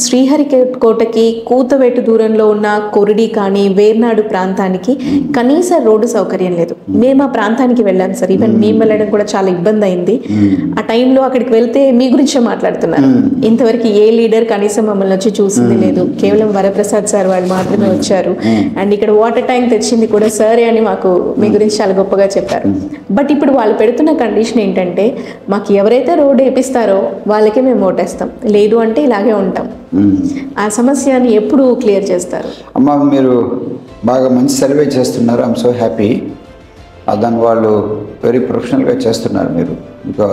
శ్రీహరికోటకి కూతవేటు దూరంలో ఉన్న కొరిడి కానీ వేర్నాడు ప్రాంతానికి కనీస రోడ్డు సౌకర్యం లేదు. మేము ఆ ప్రాంతానికి వెళ్ళాం సార్. ఈవెన్ మేము వెళ్ళడం కూడా చాలా ఇబ్బంది అయింది. ఆ టైంలో అక్కడికి వెళ్తే మీ గురించే మాట్లాడుతున్నారు. ఇంతవరకు ఏ లీడర్ కనీసం మమ్మల్ని వచ్చి చూసింది లేదు. కేవలం వరప్రసాద్ సార్ వాళ్ళు మాత్రమే వచ్చారు. అండ్ ఇక్కడ వాటర్ ట్యాంక్ తెచ్చింది కూడా సరే అని మాకు మీ గురించి చాలా గొప్పగా చెప్పారు. బట్ ఇప్పుడు వాళ్ళు పెడుతున్న కండిషన్ ఏంటంటే, మాకు ఎవరైతే రోడ్డు వేపిస్తారో వాళ్ళకే మేము ఓటేస్తాం, లేదు అంటే ఇలాగే ఉంటాం. ఆ సమస్యని ఎప్పుడు క్లియర్ చేస్తారు? అమ్మ, మీరు బాగా మంచి సర్వే చేస్తున్నారు. I'm so happy. దాన్ని వాళ్ళు వెరీ ప్రొఫెషనల్గా చేస్తున్నారు. మీరు ఇంకా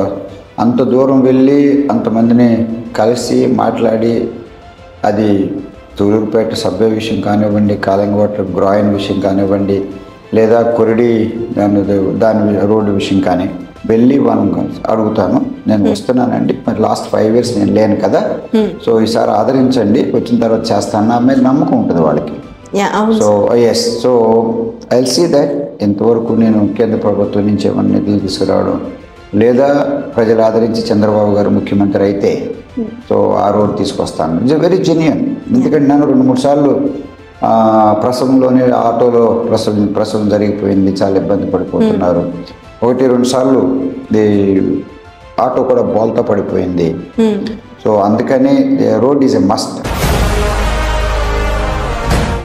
అంత దూరం వెళ్ళి అంతమందిని కలిసి మాట్లాడి, అది తూలూరుపేట సబ్వే విషయం కానివ్వండి, కాలింగవాటర్ గ్రాయిన్ విషయం కానివ్వండి, లేదా కొరిడి దాని రోడ్డు విషయం కానీ వెళ్ళి వాళ్ళని అడుగుతాను. నేను వస్తున్నానండి, మరి లాస్ట్ 5 years నేను లేను కదా, సో ఈసారి ఆదరించండి, వచ్చిన తర్వాత చేస్తాను, నా మీద నమ్మకం ఉంటుంది వాళ్ళకి. So yes, so I will see that. ఇంతవరకు నేను కేంద్ర ప్రభుత్వం నుంచి ఏమన్నా నిధులు తీసుకురావడం, లేదా ప్రజలు ఆదరించి చంద్రబాబు గారు ముఖ్యమంత్రి అయితే సో ఆ రోడ్ తీసుకొస్తాను. It's very genuine. ఎందుకంటే నేను 2-3 సార్లు ప్రసవంలోనే ఆటోలో ప్రసవం జరిగిపోయింది, చాలా ఇబ్బంది పడిపోతున్నారు. 1-2 సార్లు ఆటో కూడా బోల్తా పడిపోయింది. సో అందుకని రోడ్ ఈజ్ ఎ మస్ట్.